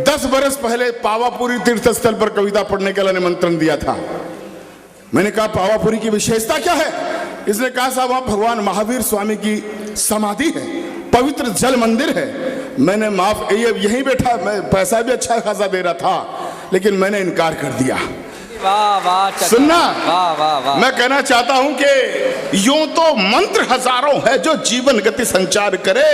10 बरस पहले पावापुरी तीर्थ स्थल पर कविता पढ़ने के लिए निमंत्रण दिया था। मैंने कहा पावापुरी की विशेषता क्या है? इसने कहा साहब वहां भगवान महावीर स्वामी की समाधि है, पवित्र जल मंदिर है। मैंने माफ यहीं बैठा, मैं पैसा भी अच्छा खासा दे रहा था, लेकिन मैंने इनकार कर दिया। वाह वाह सुनना, वाह वाह वाह। मैं कहना चाहता हूं कि यूं तो मंत्र हजारों है जो जीवन गति संचार करे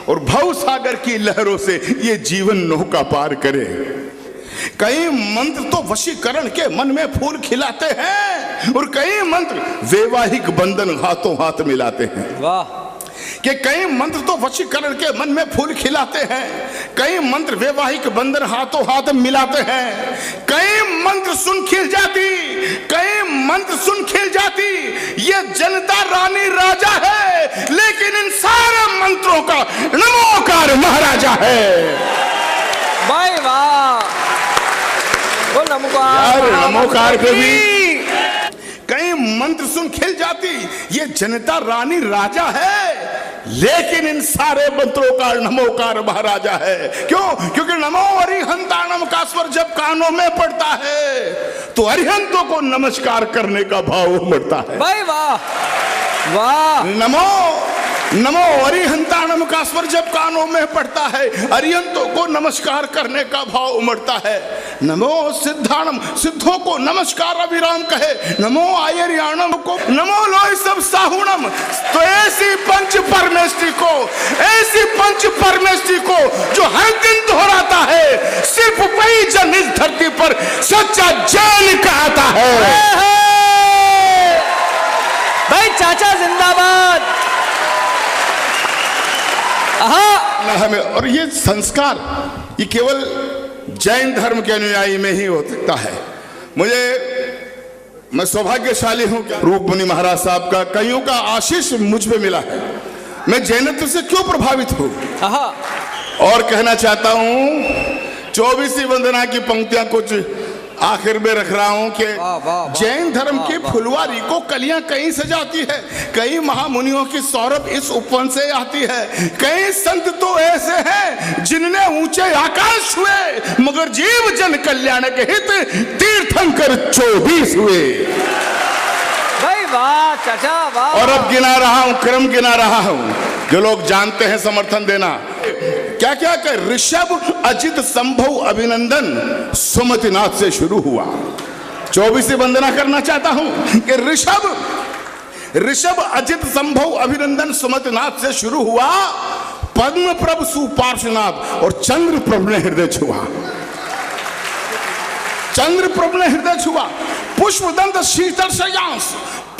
और भव सागर की लहरों से ये जीवन नौका पार करे। कई मंत्र तो वशीकरण के मन में फूल खिलाते हैं और कई मंत्र वैवाहिक बंधन हाथों हाथ मिलाते हैं। वाह। कि कई मंत्र तो वशीकरण के मन में फूल खिलाते हैं, कई मंत्र वैवाहिक बंधन हाथों हाथ मिलाते हैं, कई मंत्र सुन खिल जाती, कई मंत्र सुन खिल जाती। ये जनता रानी राजा है, लेकिन इन सारे मंत्रों का नमोकार महाराजा है। भाई वाह, वो नमोकार पे भी कई मंत्र सुन खिल जाती। ये जनता रानी राजा है, लेकिन इन सारे मंत्रों का नमोकार महाराजा है। क्यों? क्योंकि नमो अरिहंताणम का स्वर जब कानों में पड़ता है तो अरिहंतों को नमस्कार करने का भाव उमड़ता है। भाई वाह वाह। नमो अरिहंताणम का स्वर जब कानों में पड़ता है, अरिहंतों को नमस्कार करने का भाव उमड़ता है। नमो सिद्धाणम, सिद्धों को नमस्कार अभिराम कहे। नमो आयर्याणम को, नमो लोय सब साहुणम। तो ऐसी पंच परमेष्टि को, ऐसी पंच परमेष्टि को जो हर दिन दोहराता है, सिर्फ वही जन इस धरती पर सच्चा जैन कहता है। भाई चाचा जिंदाबाद। हमें और ये संस्कार ये केवल जैन धर्म के अनुयायी में ही हो सकता है। मैं सौभाग्यशाली हूं कि रूप मुनि महाराज साहब का, कईयों का आशीष मुझ पे मिला है। मैं जैनत्व से क्यों प्रभावित हूं और कहना चाहता हूं, 24वीं वंदना की पंक्तियां कुछ आखिर में रख रहा हूं कि जैन धर्म की फुलवारी को कलियां कहीं से जाती है, कई महामुनियों की सौरभ इस उपवन से आती है। कई संत तो ऐसे हैं जिनने ऊंचे आकाश हुए, मगर जीव जन कल्याण के हित तीर्थंकर 24 हुए। भाई वाह चाचा वाह। और अब गिना रहा हूं, क्रम गिना रहा हूं, जो लोग जानते हैं समर्थन देना। क्या क्या कर ऋषभ अजित संभव अभिनंदन सुमतिनाथ से शुरू हुआ। 24वीं वंदना करना चाहता हूं कि ऋषभ अजित संभव अभिनंदन सुमतिनाथ से शुरू हुआ। पद्म प्रभ सुपार्श्वनाथ और चंद्र प्रभ ने हृदय छुआ, चंद्र प्रभ ने हृदय छुआ। पुष्पदंत शीतल श्रेयांश,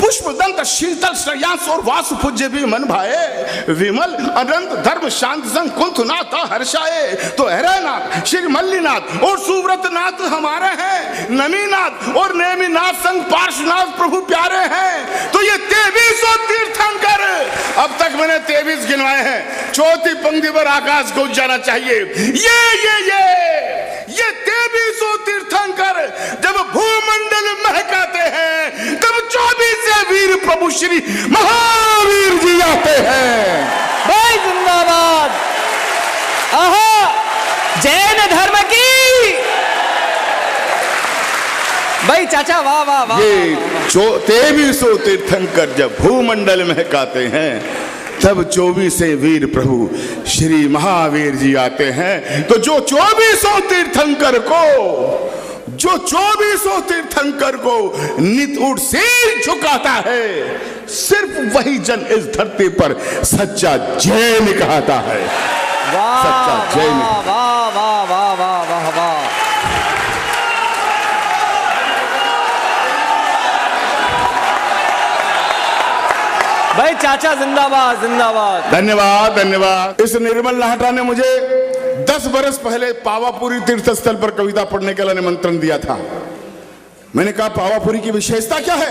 पुष्पदंत शीतल श्रेयांश और वासु पूज्य भी मन भाए। विमल अनंत धर्म शांत संग कुंथनाथ हर्षाए। तो हरनाथ श्री मल्लीनाथ और सुव्रतनाथ हमारे हैं, नमीनाथ और नेमीनाथ संग पार्श्वनाथ प्रभु प्यारे हैं। तो ये 2300 तीर्थंकर, अब तक मैंने 23 गिनवाए हैं। चौथी पंक्ति पर आकाश गूंज जाना चाहिए। ये 2300 तीर्थंकर जब भूमंडल महकाते हैं, तब 24 वीर प्रभु श्री महावीर जी आते हैं। भाई जिंदाबाद। आहा, जैन धर्म की। भाई चाचा वाह वाह वाह। ये 2300 तीर्थंकर जब भूमंडल महकाते हैं, तब 24 वीर प्रभु श्री महावीर जी आते हैं। तो जो 2400 तीर्थंकर को नित उठ सिर झुकाता है, सिर्फ वही जन इस धरती पर सच्चा जैन कहता है। सच्चा जैन। वाह वाह वाह वाह वाह वाह। भाई चाचा जिंदाबाद जिंदाबाद। धन्यवाद धन्यवाद। इस निर्मल लाहटा ने मुझे 10 बरस पहले पावापुरी तीर्थ स्थल पर कविता पढ़ने के लिए निमंत्रण दिया था। मैंने कहा पावापुरी की विशेषता क्या है?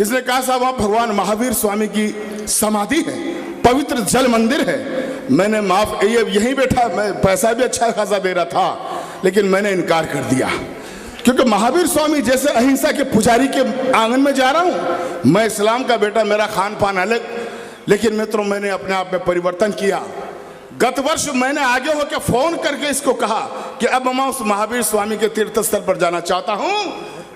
इसने कहा साहब वहां भगवान महावीर स्वामी की समाधि है, पवित्र जल मंदिर है। मैंने यहीं बैठा, मैं पैसा भी अच्छा खासा दे रहा था, लेकिन मैंने इनकार कर दिया। क्योंकि महावीर स्वामी जैसे अहिंसा के पुजारी के आंगन में जा रहा हूं। मैं इस्लाम का बेटा, मेरा खान पान अलग, लेकिन मित्रों मैंने अपने आप में परिवर्तन किया। गत वर्ष मैंने आगे होकर फोन करके इसको कहा कि अब मैं उस महावीर स्वामी के तीर्थ स्थल पर जाना चाहता हूं,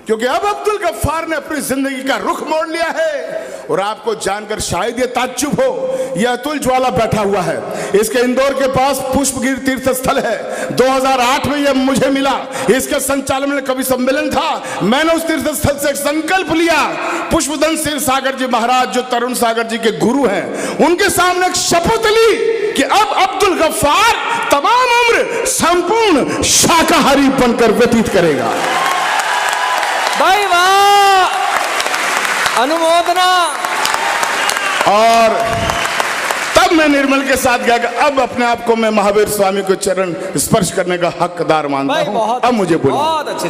क्योंकि अब अब्दुल गफ्फार ने अपनी जिंदगी का रुख मोड़ लिया है। और आपको जानकर शायद ये ताज्जुब हो, यह अतुल ज्वाला बैठा हुआ है, इसके इंदौर के पास पुष्पगिरी तीर्थ स्थल है। 2008 में यह मुझे मिला, इसके संचालन में कवि सम्मेलन था। मैंने उस तीर्थ स्थल से एक संकल्प लिया, पुष्पदन सिंह सागर जी महाराज जो तरुण सागर जी के गुरु हैं, उनके सामने एक शपथ ली कि अब अब्दुल गफ्फार तमाम उम्र संपूर्ण शाकाहारी बनकर व्यतीत करेगा। भाई वाह, अनुमोदना। और तब मैं निर्मल के साथ गया कि अब अपने आप को मैं महावीर स्वामी को चरण स्पर्श करने का हकदार मानता हूं। अब मुझे बोलिए। बहुत अच्छे।